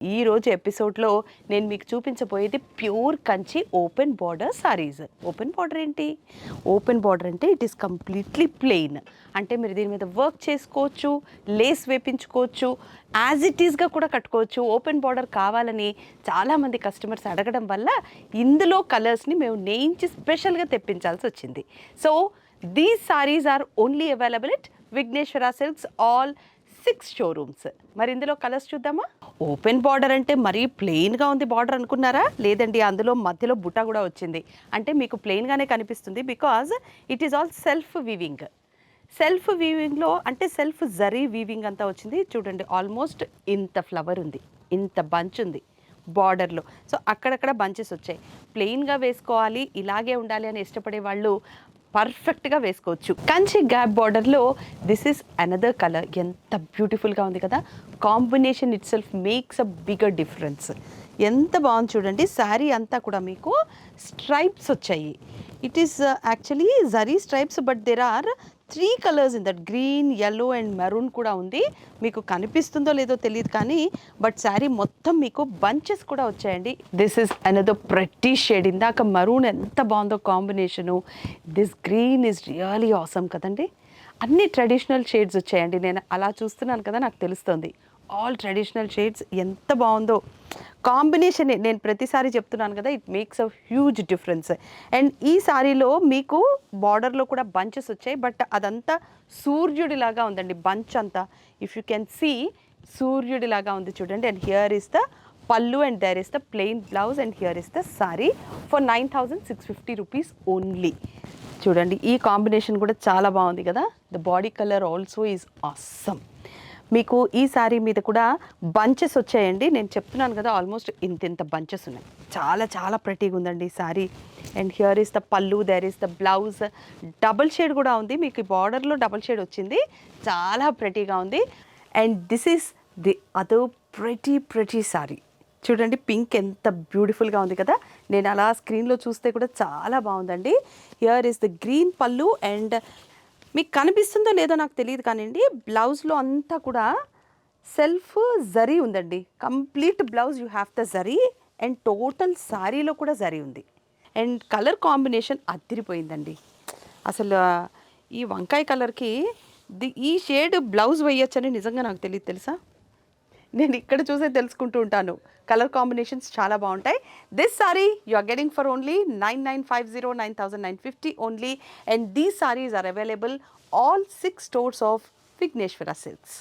ఈ రోజు ఎపిసోడ్లో నేను మీకు చూపించబోయేది pure Kanchi open border saris. Open border ఏంటి? ఓపెన్ బార్డర్ అంటే ఇట్ ఈస్ కంప్లీట్లీ ప్లెయిన్. అంటే మీరు దీని మీద వర్క్ చేసుకోవచ్చు, లేస్ వేపించుకోవచ్చు, యాజ్ ఇట్ ఈస్గా కూడా కట్టుకోవచ్చు. ఓపెన్ బార్డర్ కావాలని చాలామంది కస్టమర్స్ అడగడం వల్ల ఇందులో కలర్స్ని మేము నేయించి స్పెషల్గా తెప్పించాల్సి వచ్చింది. So these saris are only available at Vigneshwara Silks all 6 showrooms. మరి ఇందులో కలర్స్ చూద్దామా? ఓపెన్ బార్డర్ అంటే మరీ ప్లెయిన్గా ఉంది బార్డర్ అనుకున్నారా? లేదండి, అందులో మధ్యలో బుట్ట కూడా వచ్చింది. అంటే మీకు ప్లెయిన్గానే కనిపిస్తుంది because it is all self weaving. Self వీవింగ్లో అంటే సెల్ఫ్ జరీ వీవింగ్ అంతా వచ్చింది. చూడండి, ఆల్మోస్ట్ ఇంత ఫ్లవర్ ఉంది, ఇంత బంచ్ ఉంది బార్డర్లో. సో అక్కడక్కడ బంచెస్ వచ్చాయి. ప్లెయిన్గా వేసుకోవాలి, ఇలాగే ఉండాలి అని ఇష్టపడే వాళ్ళు పర్ఫెక్ట్గా వేసుకోవచ్చు. కంచి గ్యాప్ బార్డర్లో దిస్ ఈస్ అనదర్ కలర్. ఎంత బ్యూటిఫుల్గా ఉంది కదా! Combination it self makes a bigger difference. ఎంత బాగుంది చూడండి. శారీ అంతా కూడా మీకు స్ట్రైప్స్ వచ్చాయి. It is actually zari stripes, but there are 3 colours in that. Green, yellow and maroon కూడా ఉంది. మీకు కనిపిస్తుందో లేదో తెలియదు కానీ బట్ శారీ మొత్తం మీకు బంచెస్ కూడా వచ్చాయండి. This is another pretty shade. ఇందాక మరూన్ ఎంత బాగుందో combination. This green is really awesome కదండి. అన్ని ట్రెడిషనల్ షేడ్స్ వచ్చాయండి. నేను అలా చూస్తున్నాను కదా, నాకు తెలుస్తుంది. All traditional shades. ఎంత బాగుందో కాంబినేషన్. నేను ప్రతిసారి చెప్తున్నాను కదా, it makes a huge difference. And ఈ సారీలో మీకు బార్డర్లో కూడా బంచెస్ వచ్చాయి, బట్ అదంతా సూర్యుడిలాగా ఉందండి. బంచ్ అంతా ఇఫ్ యూ కెన్ సీ సూర్యుడిలాగా ఉంది చూడండి. And here is the pallu and there is the plain blouse and here is the sari for 9,650 rupees only. చూడండి, ఈ కాంబినేషన్ కూడా చాలా బాగుంది కదా. The body colour also is awesome. మీకు ఈ శారీ మీద కూడా బంచెస్ వచ్చాయండి. నేను చెప్తున్నాను కదా, ఆల్మోస్ట్ ఇంత బంచెస్ ఉన్నాయి. చాలా చాలా ప్రెటీగా ఉందండి ఈ sari. And here is the pallu, there is the blouse. Double shade కూడా ఉంది మీకు. ఈ బార్డర్లో డబుల్ షేడ్ వచ్చింది. చాలా ప్రెటీగా ఉంది. And this is the other pretty sari. చూడండి, పింక్ ఎంత బ్యూటిఫుల్గా ఉంది కదా. నేను అలా స్క్రీన్లో చూస్తే కూడా చాలా బాగుందండి. హియర్ ఈస్ ద గ్రీన్ పల్లు అండ్ మీకు కనిపిస్తుందో లేదో నాకు తెలియదు కానివ్వండి, బ్లౌజ్లో అంతా కూడా సెల్ఫ్ జరీ ఉందండి. Complete blouse you have the zari and total శారీలో కూడా జరీ ఉంది. అండ్ కలర్ కాంబినేషన్ అదిరిపోయిందండి. అసలు ఈ వంకాయ కలర్కి ఈ షేడ్ బ్లౌజ్ వేయొచ్చని నిజంగా నాకు తెలియదు, తెలుసా? నేను ఇక్కడ చూసే తెలుసుకుంటూ ఉంటాను. కలర్ కాంబినేషన్స్ చాలా బాగుంటాయి. This sari you are getting for only 9,950, 9,950 only. And these saris are available all 6 stores of Vigneshwara silks.